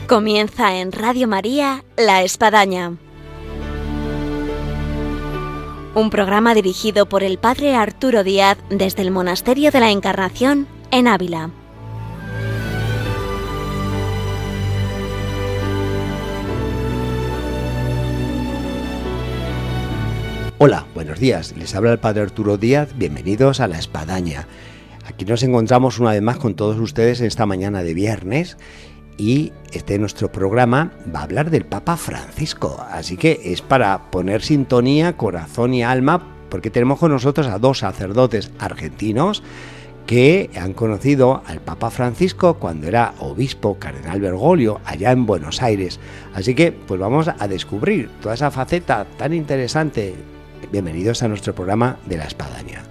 Comienza en Radio María La Espadaña. Un programa dirigido por el Padre Arturo Díaz desde el Monasterio de la Encarnación en Ávila. Hola, buenos días. Les habla el Padre Arturo Díaz. Bienvenidos a La Espadaña. Aquí nos encontramos una vez más con todos ustedes esta mañana de viernes. Y nuestro programa va a hablar del Papa Francisco, así que es para poner sintonía, corazón y alma, porque tenemos con nosotros a dos sacerdotes argentinos que han conocido al Papa Francisco cuando era obispo, cardenal Bergoglio, allá en Buenos Aires. Así que pues vamos a descubrir toda esa faceta tan interesante. Bienvenidos a nuestro programa de La Espadaña.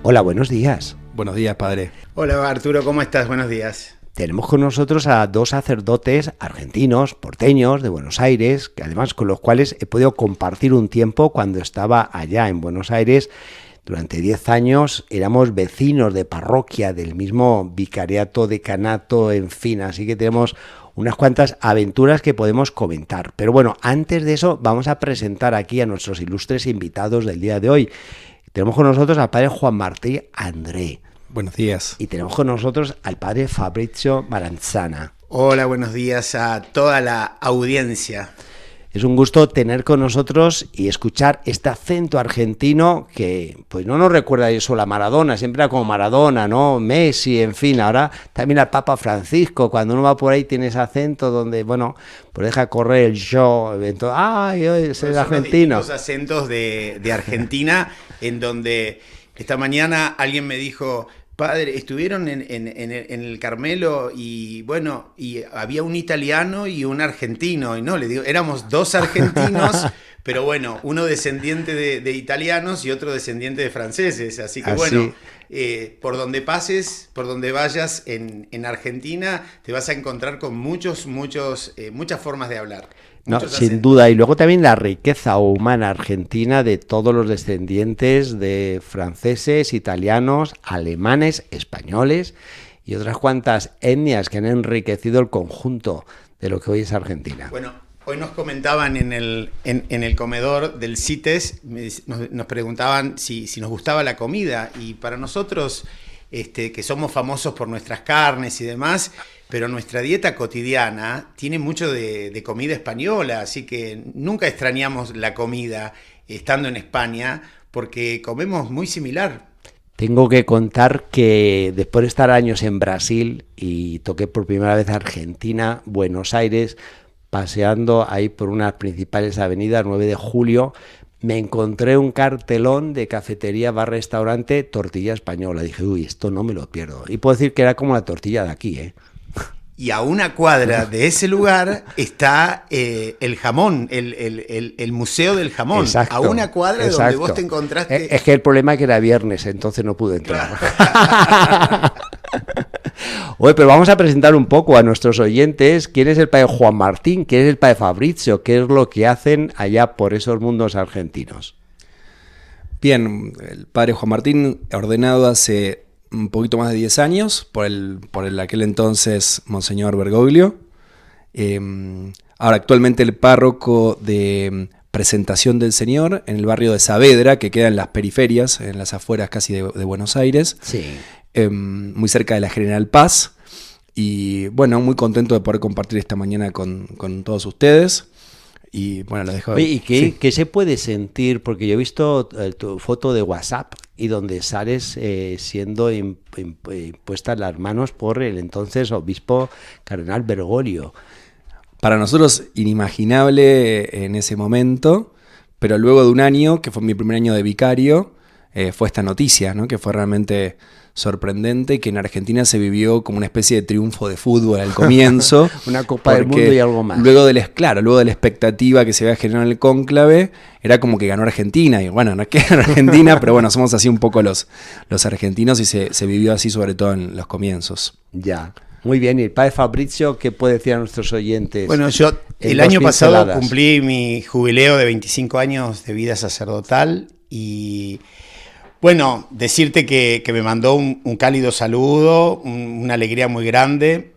Hola, buenos días. Buenos días, padre. Hola, Arturo, ¿cómo estás? Buenos días. Tenemos con nosotros a dos sacerdotes argentinos, porteños, de Buenos Aires, que además con los cuales he podido compartir un tiempo cuando estaba allá en Buenos Aires. Durante 10 años éramos vecinos de parroquia, del mismo vicariato, decanato, en fin, así que tenemos unas cuantas aventuras que podemos comentar. Pero bueno, antes de eso vamos a presentar aquí a nuestros ilustres invitados del día de hoy. Tenemos con nosotros al padre Juan Martí André. Buenos días. Y tenemos con nosotros al padre Fabrizio Maranzana. Hola, buenos días a toda la audiencia. Es un gusto tener con nosotros y escuchar este acento argentino que pues no nos recuerda eso a Maradona, siempre era como Maradona, ¿no? Messi, en fin, ahora también al Papa Francisco, cuando uno va por ahí tiene ese acento donde, bueno, pues deja correr el yo, entonces, ¡ay, es el argentino! Los acentos de Argentina, en donde esta mañana alguien me dijo: padre, estuvieron en el Carmelo y bueno, y había un italiano y un argentino, y no, le digo, éramos dos argentinos, pero bueno, uno descendiente de italianos y otro descendiente de franceses, así que bueno, por donde pases, por donde vayas en Argentina, te vas a encontrar con muchas formas de hablar. No, sin duda, y luego también la riqueza humana argentina de todos los descendientes de franceses, italianos, alemanes, españoles y otras cuantas etnias que han enriquecido el conjunto de lo que hoy es Argentina. Bueno, hoy nos comentaban en el comedor del CITES, nos preguntaban si nos gustaba la comida, y para nosotros, que somos famosos por nuestras carnes y demás, pero nuestra dieta cotidiana tiene mucho de comida española, así que nunca extrañamos la comida estando en España, porque comemos muy similar. Tengo que contar que después de estar años en Brasil y toqué por primera vez Argentina, Buenos Aires, paseando ahí por unas principales avenidas, 9 de julio, me encontré un cartelón de cafetería bar restaurante tortilla española. Dije, uy, esto no me lo pierdo. Y puedo decir que era como la tortilla de aquí, ¿eh? Y a una cuadra de ese lugar está el jamón, el Museo del Jamón. Exacto, a una cuadra exacto. Donde vos te encontraste. Es que el problema es que era viernes, entonces no pude entrar. Claro. Oye, pero vamos a presentar un poco a nuestros oyentes quién es el padre Juan Martín, quién es el padre Fabrizio, qué es lo que hacen allá por esos mundos argentinos. Bien, el padre Juan Martín, ordenado hace un poquito más de 10 años por aquel entonces Monseñor Bergoglio. Ahora actualmente el párroco de Presentación del Señor en el barrio de Saavedra, que queda en las periferias, en las afueras casi de Buenos Aires. Sí. Muy cerca de la General Paz. Y bueno, muy contento de poder compartir esta mañana con todos ustedes. Y bueno, lo dejo. Oye, ¿y qué se puede sentir? Porque yo he visto tu foto de WhatsApp y donde sales siendo impuestas las manos por el entonces obispo cardenal Bergoglio. Para nosotros inimaginable en ese momento, pero luego de un año, que fue mi primer año de vicario, fue esta noticia, ¿no? Que fue realmente sorprendente, que en Argentina se vivió como una especie de triunfo de fútbol al comienzo. Una Copa del Mundo y algo más. Luego de la expectativa que se había generado en el cónclave, era como que ganó Argentina. Y bueno, no es que ganó Argentina, pero bueno, somos así un poco los argentinos y se vivió así sobre todo en los comienzos. Ya. Muy bien, y el padre Fabrizio, ¿qué puede decir a nuestros oyentes? Bueno, yo el año pasado cumplí mi jubileo de 25 años de vida sacerdotal y, bueno, decirte que me mandó un cálido saludo, una alegría muy grande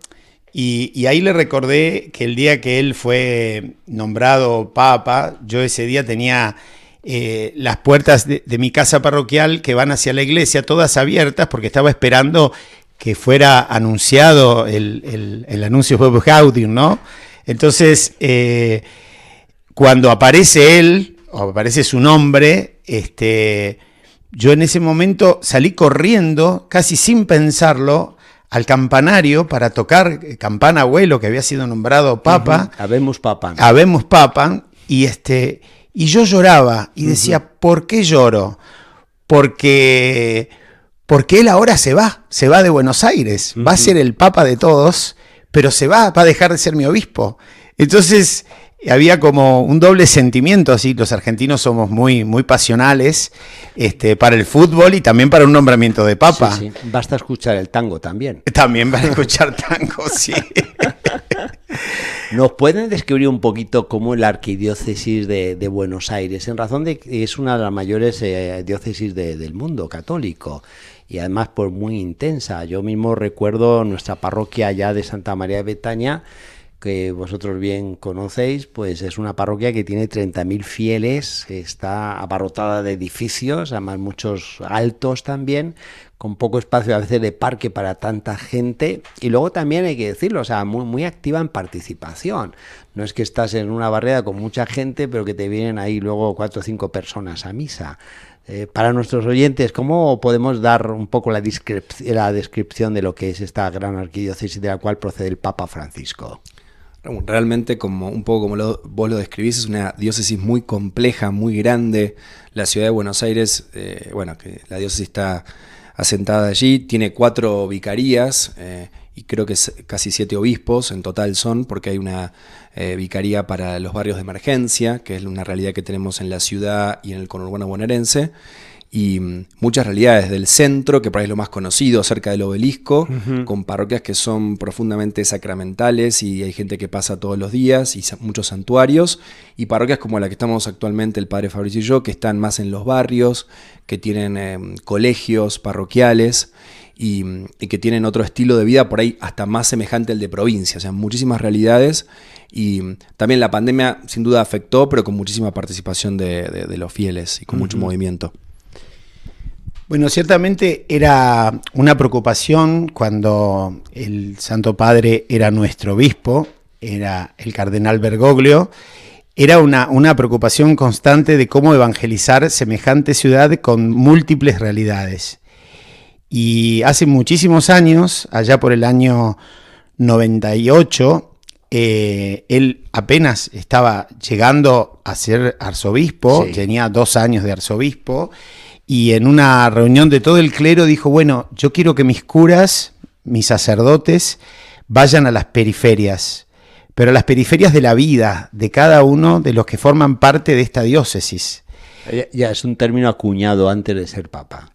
y ahí le recordé que el día que él fue nombrado papa, yo ese día tenía las puertas de mi casa parroquial que van hacia la iglesia todas abiertas porque estaba esperando que fuera anunciado el anuncio Bob Gaudium, ¿no? Entonces, cuando aparece él, o aparece su nombre, yo en ese momento salí corriendo, casi sin pensarlo, al campanario para tocar campana abuelo, que había sido nombrado papa. Habemus Papam. Habemus Papam, y yo lloraba, y decía, ¿por qué lloro? Porque él ahora se va de Buenos Aires, va a ser el papa de todos, pero va a dejar de ser mi obispo. Entonces había como un doble sentimiento, así los argentinos somos muy, muy pasionales para el fútbol y también para un nombramiento de papa. Sí, sí. Basta escuchar el tango también. También para escuchar tango, sí. ¿Nos pueden describir un poquito cómo la arquidiócesis de Buenos Aires, en razón de que es una de las mayores diócesis del mundo católico y además pues muy intensa? Yo mismo recuerdo nuestra parroquia allá de Santa María de Betania, que vosotros bien conocéis, pues es una parroquia que tiene 30.000 fieles, está abarrotada de edificios, además muchos altos también, con poco espacio a veces de parque para tanta gente, y luego también hay que decirlo, o sea, muy, muy activa en participación. No es que estás en una barriada con mucha gente, pero que te vienen ahí luego 4 o 5 personas a misa. Para nuestros oyentes, ¿cómo podemos dar un poco la descripción de lo que es esta gran arquidiócesis de la cual procede el Papa Francisco? Realmente, como un poco como vos lo describís, es una diócesis muy compleja, muy grande. La ciudad de Buenos Aires, que la diócesis está asentada allí, tiene 4 vicarías y creo que casi 7 obispos en total son, porque hay una vicaría para los barrios de emergencia, que es una realidad que tenemos en la ciudad y en el conurbano bonaerense, y muchas realidades del centro, que por ahí es lo más conocido, cerca del obelisco, con parroquias que son profundamente sacramentales y hay gente que pasa todos los días y muchos santuarios, y parroquias como la que estamos actualmente el padre Fabricio y yo, que están más en los barrios, que tienen colegios parroquiales y que tienen otro estilo de vida por ahí hasta más semejante al de provincia, o sea, muchísimas realidades. Y también la pandemia sin duda afectó, pero con muchísima participación de los fieles y con mucho movimiento. Bueno, ciertamente era una preocupación cuando el Santo Padre era nuestro obispo, era el cardenal Bergoglio, era una preocupación constante de cómo evangelizar semejante ciudad con múltiples realidades. Y hace muchísimos años, allá por el año 98, él apenas estaba llegando a ser arzobispo, tenía 2 años de arzobispo, y en una reunión de todo el clero dijo, bueno, yo quiero que mis curas, mis sacerdotes, vayan a las periferias, pero a las periferias de la vida de cada uno de los que forman parte de esta diócesis. Ya es un término acuñado antes de ser papa.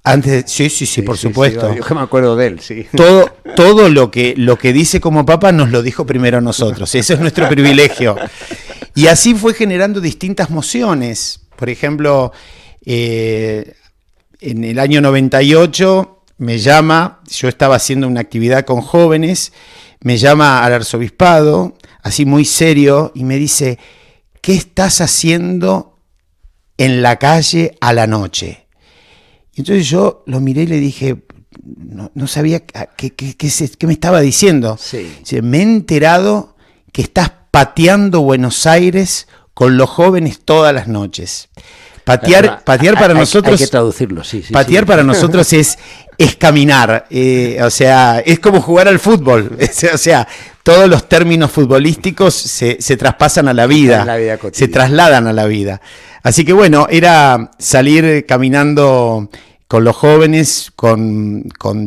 Sí, por supuesto. Sí, yo que me acuerdo de él, sí. Todo lo que dice como papa nos lo dijo primero a nosotros. Ese es nuestro privilegio. Y así fue generando distintas mociones. Por ejemplo, en el año 98 me llama, yo estaba haciendo una actividad con jóvenes, me llama al arzobispado, así muy serio, y me dice, ¿qué estás haciendo en la calle a la noche? Y entonces yo lo miré y le dije, no sabía qué me estaba diciendo. Sí. Dice, me he enterado que estás pateando Buenos Aires con los jóvenes todas las noches. Patear para nosotros... Hay que traducirlo, sí. Patear para nosotros es caminar, o sea, es como jugar al fútbol, o sea, todos los términos futbolísticos se traspasan a la vida se trasladan a la vida. Así que bueno, era salir caminando con los jóvenes, con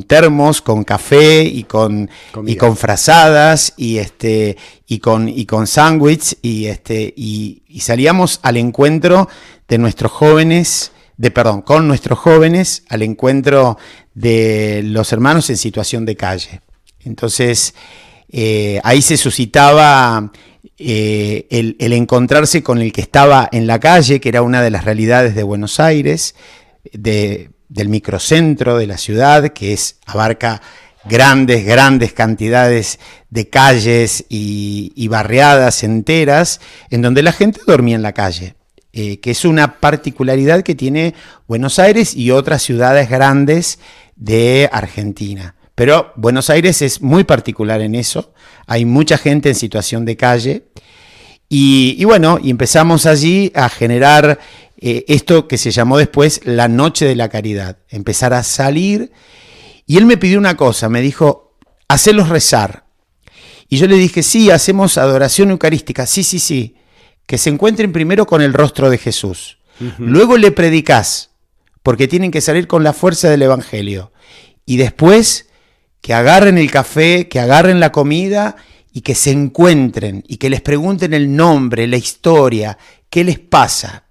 termos, con café y con frazadas y con sándwich y salíamos al encuentro de nuestros jóvenes, con nuestros jóvenes al encuentro de los hermanos en situación de calle. Entonces, ahí se suscitaba el encontrarse con el que estaba en la calle, que era una de las realidades de Buenos Aires, del microcentro de la ciudad, que abarca grandes cantidades de calles y barriadas enteras, en donde la gente dormía en la calle, que es una particularidad que tiene Buenos Aires y otras ciudades grandes de Argentina. Pero Buenos Aires es muy particular en eso, hay mucha gente en situación de calle, y empezamos allí a generar esto que se llamó después la Noche de la Caridad, empezar a salir. Y él me pidió una cosa, me dijo, hacelos rezar. Y yo le dije, sí, hacemos adoración eucarística, sí, que se encuentren primero con el rostro de Jesús. Luego le predicás, porque tienen que salir con la fuerza del Evangelio. Y después que agarren el café, que agarren la comida y que se encuentren y que les pregunten el nombre, la historia, qué les pasa.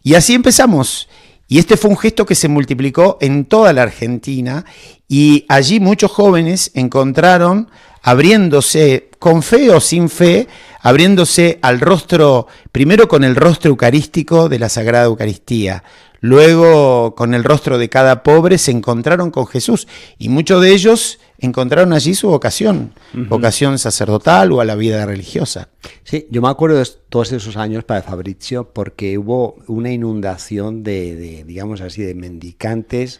Y así empezamos. Y este fue un gesto que se multiplicó en toda la Argentina y allí muchos jóvenes encontraron, abriéndose con fe o sin fe, abriéndose al rostro, primero con el rostro eucarístico de la Sagrada Eucaristía, luego con el rostro de cada pobre se encontraron con Jesús y muchos de ellos encontraron allí su vocación, vocación sacerdotal o a la vida religiosa. Sí, yo me acuerdo de todos esos años, Padre Fabrizio, porque hubo una inundación de digamos así, de mendicantes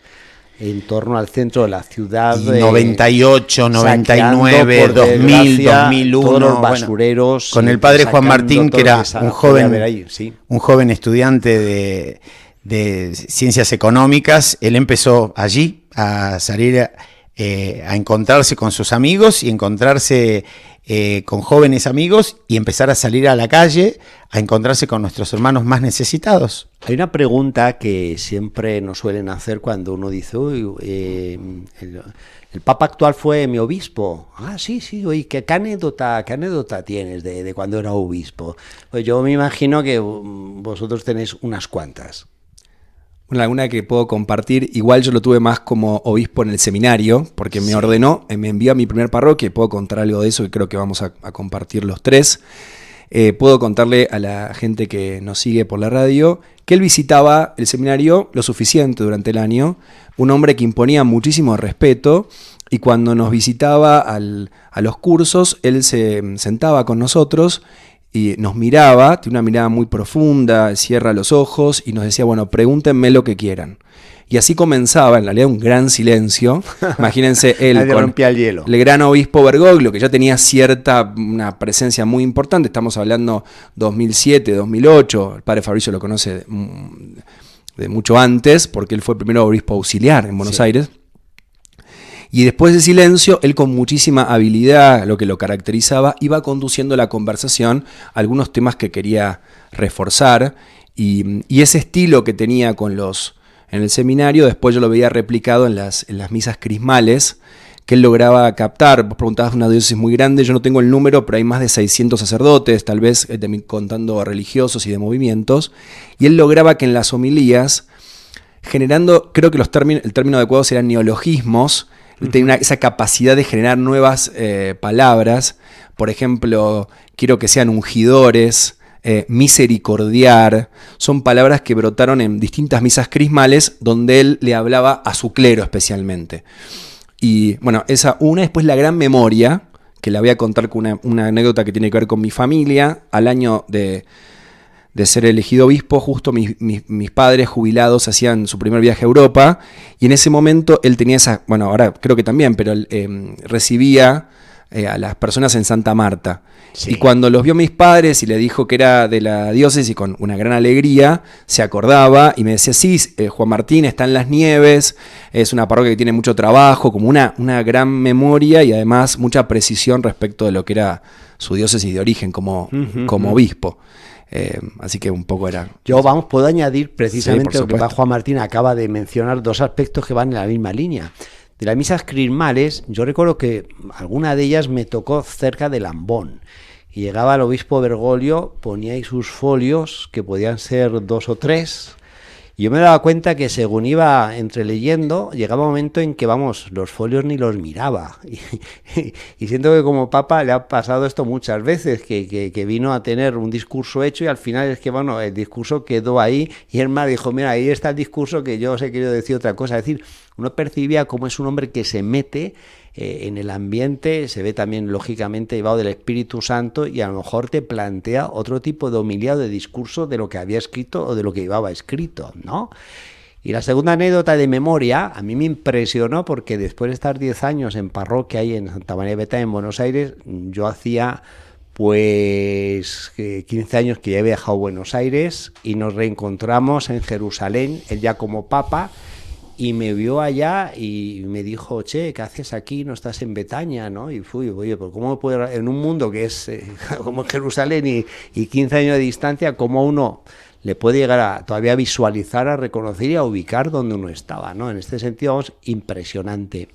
en torno al centro de la ciudad. Y 98, 99, 2000, 2001. Todos los basureros. Con el padre Juan Martín, que era un joven estudiante de ciencias económicas, él empezó allí a salir a encontrarse con sus amigos y encontrarse con jóvenes amigos y empezar a salir a la calle a encontrarse con nuestros hermanos más necesitados. Hay una pregunta que siempre nos suelen hacer cuando uno dice, el Papa actual fue mi obispo. Ah, sí, oye, ¿qué anécdota tienes de cuando era obispo? Pues yo me imagino que vosotros tenéis unas cuantas. Bueno, alguna que puedo compartir, igual yo lo tuve más como obispo en el seminario, porque me ordenó, me envió a mi primer parroquia, y puedo contar algo de eso que creo que vamos a compartir los tres. Puedo contarle a la gente que nos sigue por la radio que él visitaba el seminario lo suficiente durante el año, un hombre que imponía muchísimo respeto, y cuando nos visitaba a los cursos, él se sentaba con nosotros y nos miraba, tiene una mirada muy profunda, cierra los ojos y nos decía, bueno, pregúntenme lo que quieran. Y así comenzaba, en realidad un gran silencio. Imagínense él con rompía el hielo. El gran obispo Bergoglio, que ya tenía una presencia muy importante, estamos hablando 2007, 2008, el padre Fabrizio lo conoce de mucho antes, porque él fue el primer obispo auxiliar en Buenos Aires. Y después de silencio, él con muchísima habilidad, lo que lo caracterizaba, iba conduciendo la conversación a algunos temas que quería reforzar. Y ese estilo que tenía en el seminario, después yo lo veía replicado en las misas crismales, que él lograba captar. Vos preguntabas una diócesis muy grande, yo no tengo el número, pero hay más de 600 sacerdotes, tal vez contando religiosos y de movimientos. Y él lograba que en las homilías, generando, creo que el término adecuado serían neologismos, tenía esa capacidad de generar nuevas palabras. Por ejemplo, quiero que sean ungidores, misericordiar. Son palabras que brotaron en distintas misas crismales donde él le hablaba a su clero especialmente. Y bueno, después la gran memoria, que la voy a contar con una anécdota que tiene que ver con mi familia. Al año de ser elegido obispo, justo mis padres jubilados hacían su primer viaje a Europa, y en ese momento él tenía ahora creo que también, pero él recibía a las personas en Santa Marta. Sí. Y cuando los vio mis padres y le dijo que era de la diócesis, con una gran alegría, se acordaba y me decía, sí, Juan Martín está en Las Nieves, es una parroquia que tiene mucho trabajo, como una gran memoria y además mucha precisión respecto de lo que era su diócesis de origen como obispo. Así que un poco era... Puedo añadir precisamente lo que Juan Martín acaba de mencionar, dos aspectos que van en la misma línea. De las misas crismales, yo recuerdo que alguna de ellas me tocó cerca de Lambón. Y llegaba el obispo Bergoglio, ponía ahí sus folios, que podían ser 2 o 3, Y yo me daba cuenta que según iba entreleyendo, llegaba un momento en que, vamos, los folios ni los miraba. Y siento que como papa le ha pasado esto muchas veces, que vino a tener un discurso hecho y al final es que, bueno, el discurso quedó ahí y él me dijo, mira, ahí está el discurso que yo os he querido decir otra cosa. Es decir, uno percibía cómo es un hombre que se mete en el ambiente, se ve también lógicamente llevado del Espíritu Santo y a lo mejor te plantea otro tipo de homilía o de discurso de lo que había escrito o de lo que llevaba escrito, ¿no? Y la segunda anécdota de memoria a mí me impresionó porque después de estar 10 años en parroquia ahí en Santa María de Betania, en Buenos Aires, yo hacía pues 15 años que ya había viajado a Buenos Aires y nos reencontramos en Jerusalén, él ya como papa, y me vio allá y me dijo, che, ¿qué haces aquí? No estás en Betania, ¿no? Y fui, oye, pues ¿cómo puedo, en un mundo que es como Jerusalén y 15 años de distancia, cómo uno le puede llegar a todavía visualizar, a reconocer y a ubicar donde uno estaba, ¿no? En este sentido, vamos, impresionante.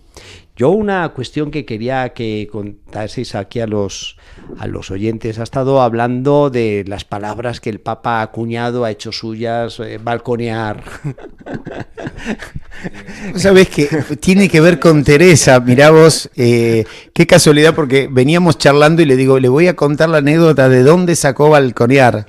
Yo una cuestión que quería que contaseis aquí a los oyentes, ha estado hablando de las palabras que el Papa ha acuñado, ha hecho suyas, balconear. Sabés que tiene que ver con Teresa, mirá vos, qué casualidad, porque veníamos charlando y le digo, le voy a contar la anécdota de dónde sacó balconear.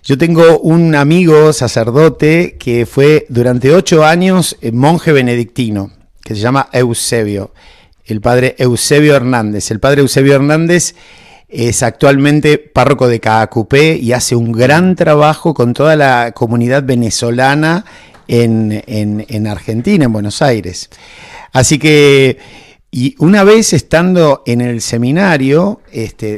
Yo tengo un amigo sacerdote que fue durante 8 años monje benedictino, que se llama Eusebio, el padre Eusebio Hernández. El padre Eusebio Hernández es actualmente párroco de Caacupé y hace un gran trabajo con toda la comunidad venezolana en Argentina, en Buenos Aires. Así que, y una vez estando en el seminario,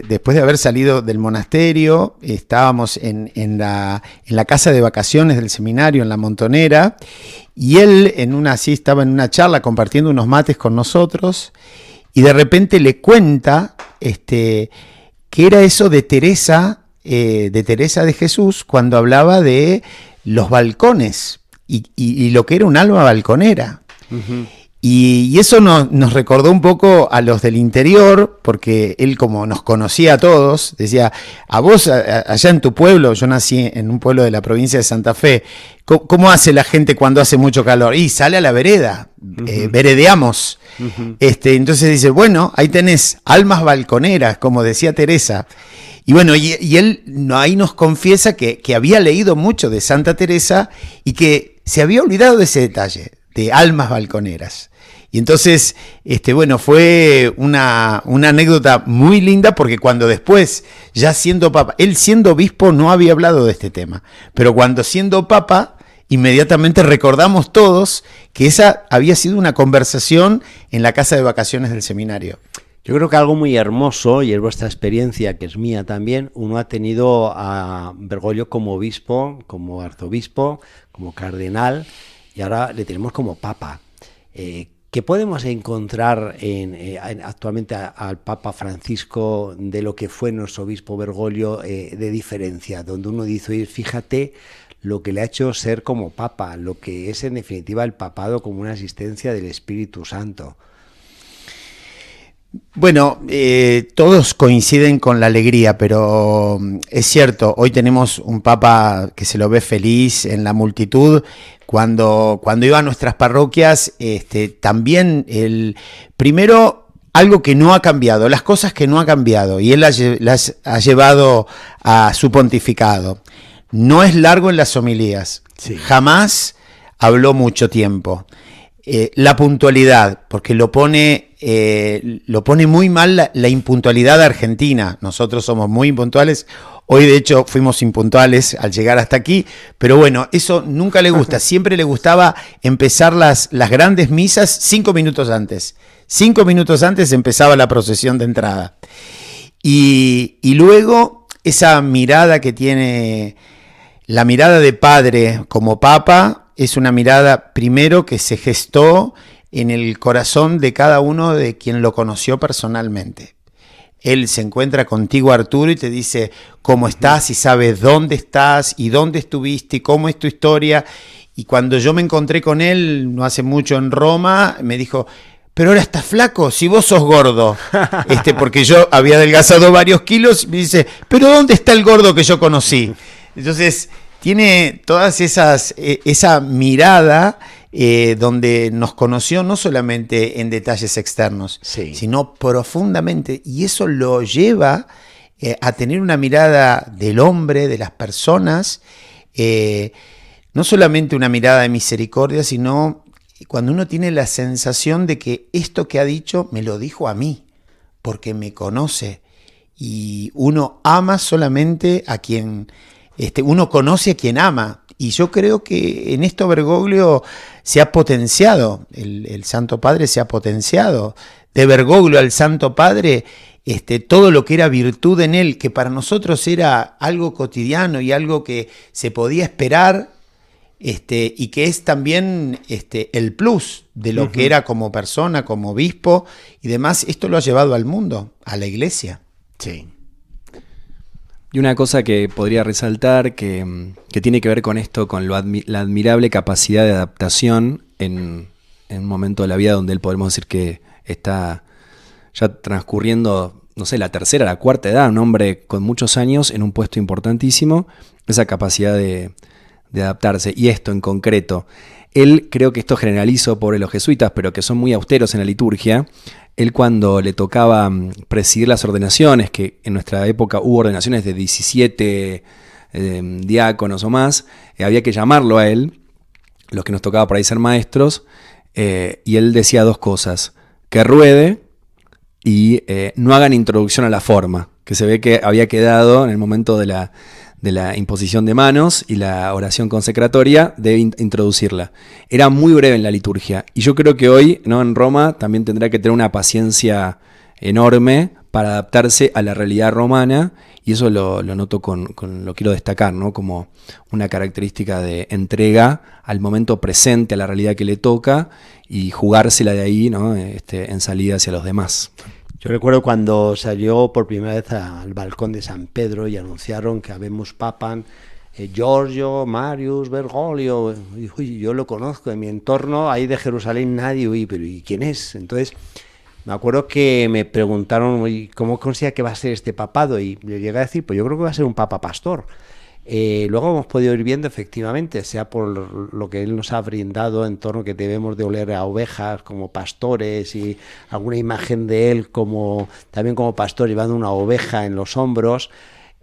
después de haber salido del monasterio, estábamos en la casa de vacaciones del seminario, en La Montonera, y él estaba en una charla compartiendo unos mates con nosotros, y de repente le cuenta qué era eso de Teresa de Jesús, cuando hablaba de los balcones, y lo que era un alma balconera. Uh-huh. Y eso nos recordó un poco a los del interior, porque él, como nos conocía a todos, decía, a vos allá en tu pueblo, yo nací en un pueblo de la provincia de Santa Fe, ¿cómo hace la gente cuando hace mucho calor? Y sale a la vereda, uh-huh. Veredeamos. Uh-huh. Entonces dice, bueno, ahí tenés almas balconeras, como decía Teresa. Y bueno, y él ahí nos confiesa que había leído mucho de Santa Teresa y que se había olvidado de ese detalle, de almas balconeras. Y entonces, bueno, fue una anécdota muy linda, porque cuando después, ya siendo papa, él siendo obispo no había hablado de este tema, pero cuando siendo papa, inmediatamente recordamos todos que esa había sido una conversación en la casa de vacaciones del seminario. Yo creo que algo muy hermoso, y es vuestra experiencia, que es mía también, uno ha tenido a Bergoglio como obispo, como arzobispo, como cardenal, y ahora le tenemos como papa. ¿Qué podemos encontrar actualmente al Papa Francisco de lo que fue nuestro obispo Bergoglio de diferencia? Donde uno dice, fíjate lo que le ha hecho ser como papa, lo que es en definitiva el papado como una asistencia del Espíritu Santo. Bueno, todos coinciden con la alegría, pero es cierto, hoy tenemos un papa que se lo ve feliz en la multitud. Cuando iba a nuestras parroquias, también primero algo que no ha cambiado, las cosas que no ha cambiado, y él las ha llevado a su pontificado. No es largo en las homilías, sí. Jamás habló mucho tiempo. La puntualidad, porque lo pone muy mal la impuntualidad argentina. Nosotros somos muy impuntuales. Hoy, de hecho, fuimos impuntuales al llegar hasta aquí, pero bueno, eso nunca le gusta. Siempre le gustaba empezar las grandes misas 5 minutos antes. 5 minutos antes empezaba la procesión de entrada. Y luego, esa mirada que tiene, la mirada de padre como papa, es una mirada, primero, que se gestó en el corazón de cada uno de quien lo conoció personalmente. Él se encuentra contigo, Arturo, y te dice cómo estás y sabes dónde estás y dónde estuviste y cómo es tu historia. Y cuando yo me encontré con él no hace mucho en Roma, me dijo, pero ahora estás flaco, si vos sos gordo. Porque yo había adelgazado varios kilos, me dice, pero ¿dónde está el gordo que yo conocí? Entonces, tiene todas esa mirada donde nos conoció no solamente en detalles externos, Sí. sino profundamente, y eso lo lleva a tener una mirada del hombre, de las personas, no solamente una mirada de misericordia, sino cuando uno tiene la sensación de que esto que ha dicho me lo dijo a mí, porque me conoce, y uno ama solamente a quien, uno conoce a quien ama. Y yo creo que en esto Bergoglio se ha potenciado, el Santo Padre se ha potenciado. De Bergoglio al Santo Padre, todo lo que era virtud en él, que para nosotros era algo cotidiano y algo que se podía esperar, y que es también el plus de lo que era como persona, como obispo y demás, esto lo ha llevado al mundo, a la iglesia. Sí. Y una cosa que podría resaltar que tiene que ver con esto, con la admirable capacidad de adaptación en un momento de la vida donde él podemos decir que está ya transcurriendo, no sé, la tercera, la cuarta edad, un hombre con muchos años en un puesto importantísimo, esa capacidad de adaptarse. Y esto en concreto, él, creo que esto generalizo por los jesuitas, pero que son muy austeros en la liturgia. Él, cuando le tocaba presidir las ordenaciones, que en nuestra época hubo ordenaciones de 17 diáconos o más, había que llamarlo a él, los que nos tocaba por ahí ser maestros, y él decía dos cosas: que ruede y no hagan introducción a la forma, que se ve que había quedado en el momento de la imposición de manos y la oración consecratoria, debe introducirla. Era muy breve en la liturgia, y yo creo que hoy, ¿no?, en Roma también tendrá que tener una paciencia enorme para adaptarse a la realidad romana, y eso lo noto lo quiero destacar, ¿no?, como una característica de entrega al momento presente, a la realidad que le toca, y jugársela de ahí, ¿no?, en salida hacia los demás. Yo recuerdo cuando salió por primera vez al balcón de San Pedro y anunciaron que habemos papan, Giorgio, Marius, Bergoglio. Y, uy, yo lo conozco en mi entorno, ahí de Jerusalén nadie, uy, pero ¿y quién es? Entonces, me acuerdo que me preguntaron, uy, ¿cómo considera que va a ser este papado? Y le llegué a decir, pues yo creo que va a ser un papa pastor. Luego hemos podido ir viendo, efectivamente, sea por lo que él nos ha brindado en torno que debemos de oler a ovejas como pastores, y alguna imagen de él también como pastor llevando una oveja en los hombros.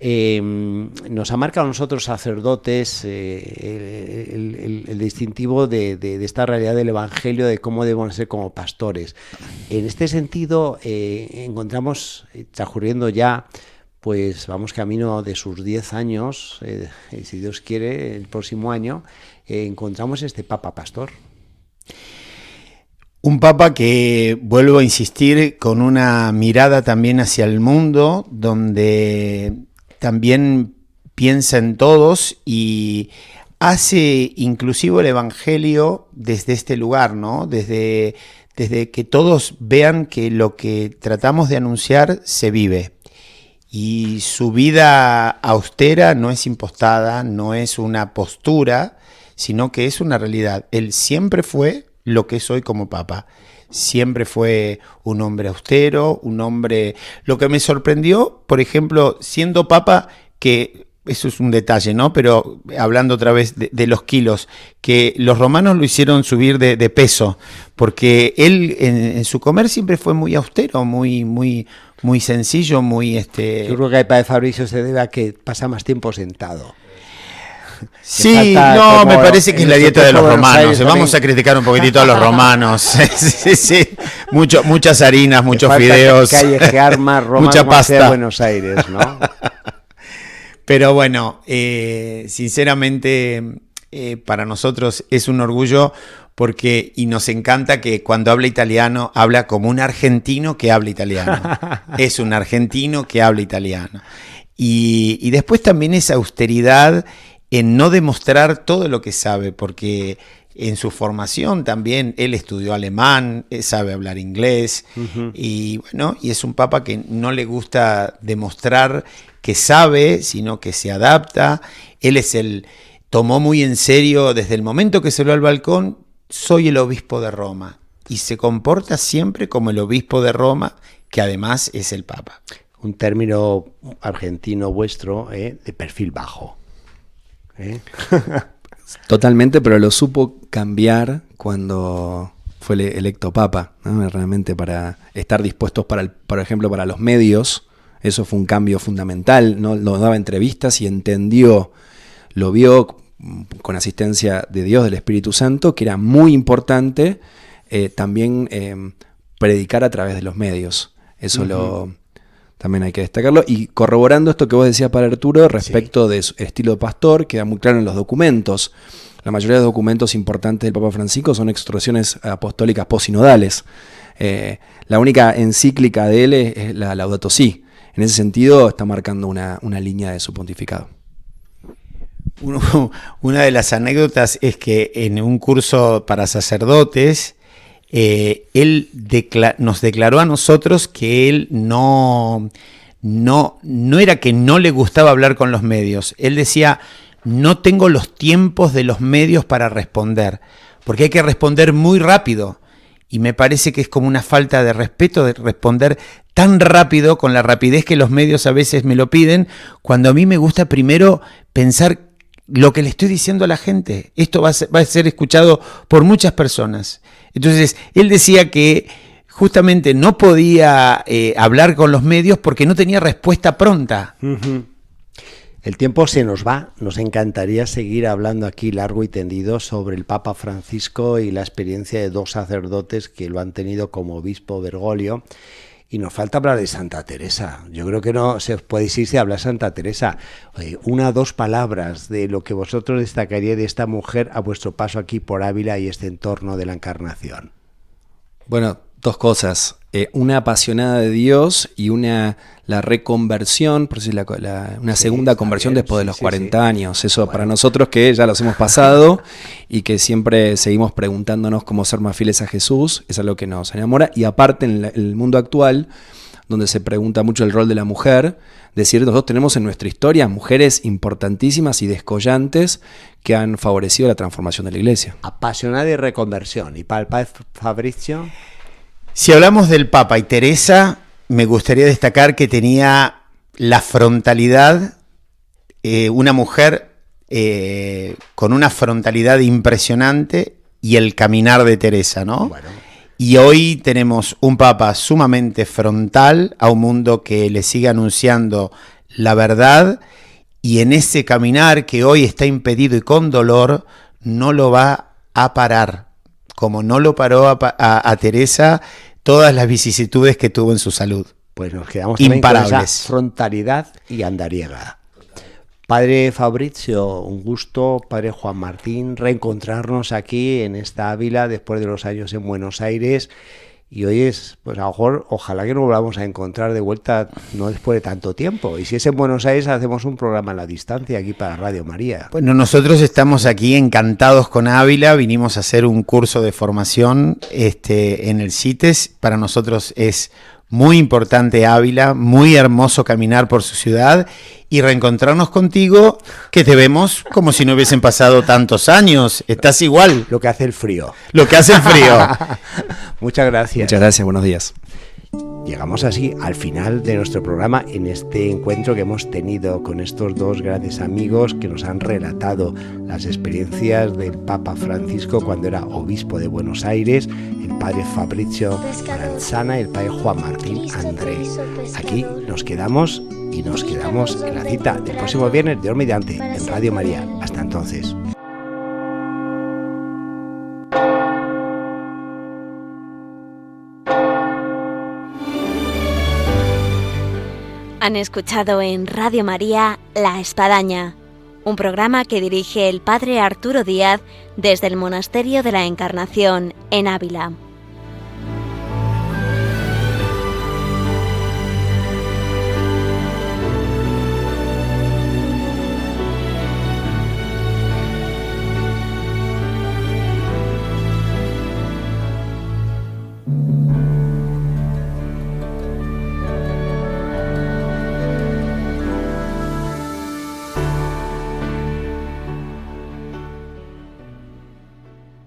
Nos ha marcado a nosotros sacerdotes el distintivo de esta realidad del Evangelio, de cómo debemos ser como pastores. En este sentido, encontramos, transcurriendo ya, pues vamos camino de sus 10 años, si Dios quiere, el próximo año, encontramos este Papa Pastor. Un Papa que, vuelvo a insistir, con una mirada también hacia el mundo, donde también piensa en todos y hace inclusivo el Evangelio desde este lugar, ¿no? Desde que todos vean que lo que tratamos de anunciar se vive. Y su vida austera no es impostada, no es una postura, sino que es una realidad. Él siempre fue lo que es hoy como Papa. Siempre fue un hombre austero, un hombre... Lo que me sorprendió, por ejemplo, siendo Papa, que eso es un detalle, ¿no? Pero hablando otra vez de los kilos, que los romanos lo hicieron subir de peso, porque él en su comer siempre fue muy austero, muy sencillo, muy... Yo creo que el padre Fabricio se debe a que pasa más tiempo sentado. Sí, no, me parece que es la dieta de los romanos. Vamos a criticar un poquitito a los romanos. Sí. Muchas harinas, muchos fideos. Callejear más Roma, mucha pasta. Buenos Aires, ¿no? Pero bueno, sinceramente, para nosotros es un orgullo, y nos encanta que cuando habla italiano, habla como un argentino que habla italiano. Es un argentino que habla italiano. Y después también esa austeridad en no demostrar todo lo que sabe, porque en su formación también él estudió alemán, sabe hablar inglés, y bueno, y es un papa que no le gusta demostrar que sabe, sino que se adapta. Él tomó muy en serio desde el momento que salió al balcón: soy el obispo de Roma, y se comporta siempre como el obispo de Roma, que además es el papa. Un término argentino vuestro, de perfil bajo. Totalmente, pero lo supo cambiar cuando fue electo papa, ¿no? Realmente para estar dispuestos por ejemplo, para los medios. Eso fue un cambio fundamental, ¿no? Lo daba entrevistas y entendió, lo vio con asistencia de Dios, del Espíritu Santo, que era muy importante también predicar a través de los medios. Eso también hay que destacarlo. Y corroborando esto que vos decías, Padre Arturo, respecto de su estilo de pastor, queda muy claro en los documentos. La mayoría de los documentos importantes del Papa Francisco son exhortaciones apostólicas posinodales. La única encíclica de él es la Laudato Si'. En ese sentido está marcando una línea de su pontificado. Una de las anécdotas es que en un curso para sacerdotes, él nos declaró a nosotros que él no era que no le gustaba hablar con los medios. Él decía, no tengo los tiempos de los medios para responder, porque hay que responder muy rápido. Y me parece que es como una falta de respeto de responder tan rápido, con la rapidez que los medios a veces me lo piden, cuando a mí me gusta primero pensar lo que le estoy diciendo a la gente. Esto va a ser escuchado por muchas personas. Entonces, él decía que justamente no podía hablar con los medios porque no tenía respuesta pronta. El tiempo se nos va. Nos encantaría seguir hablando aquí largo y tendido sobre el Papa Francisco y la experiencia de dos sacerdotes que lo han tenido como obispo Bergoglio. Y nos falta hablar de Santa Teresa. Yo creo que no se os podéis ir si hablar de Santa Teresa. Una o dos palabras de lo que vosotros destacaríais de esta mujer a vuestro paso aquí por Ávila y este entorno de la Encarnación. Bueno, dos cosas. Una apasionada de Dios y la reconversión, por decir una segunda conversión después de los 40 años. Eso bueno, para nosotros que ya los hemos pasado y que siempre seguimos preguntándonos cómo ser más fieles a Jesús, es algo que nos enamora. Y aparte en el mundo actual, donde se pregunta mucho el rol de la mujer, decir, nosotros tenemos en nuestra historia mujeres importantísimas y descollantes que han favorecido la transformación de la Iglesia. Apasionada y reconversión. ¿Y para el padre Fabrizio? Si hablamos del Papa y Teresa, me gustaría destacar que tenía la frontalidad, una mujer con una frontalidad impresionante y el caminar de Teresa, ¿no? Bueno. Y hoy tenemos un Papa sumamente frontal a un mundo que le sigue anunciando la verdad, y en ese caminar que hoy está impedido y con dolor, no lo va a parar, como no lo paró a Teresa todas las vicisitudes que tuvo en su salud. Pues nos quedamos también imparables con esa frontalidad y andariega. Padre Fabrizio, un gusto. Padre Juan Martín, reencontrarnos aquí en esta Ávila después de los años en Buenos Aires. Y hoy es, pues a lo mejor, ojalá que nos volvamos a encontrar de vuelta, no después de tanto tiempo. Y si es en Buenos Aires, hacemos un programa a la distancia aquí para Radio María. Bueno, nosotros estamos aquí encantados con Ávila. Vinimos a hacer un curso de formación en el CITES. Para nosotros es muy importante Ávila, muy hermoso caminar por su ciudad y reencontrarnos contigo, que te vemos como si no hubiesen pasado tantos años. Estás igual. Lo que hace el frío. Lo que hace el frío. Muchas gracias. Muchas gracias, buenos días. Llegamos así al final de nuestro programa en este encuentro que hemos tenido con estos dos grandes amigos que nos han relatado las experiencias del Papa Francisco cuando era obispo de Buenos Aires, el padre Fabrizio Maranzana y el padre Juan Martín André. Aquí nos quedamos y nos quedamos en la cita del próximo viernes, Dios mediante, en Radio María. Hasta entonces. Han escuchado en Radio María La Espadaña, un programa que dirige el padre Arturo Díaz desde el Monasterio de la Encarnación en Ávila.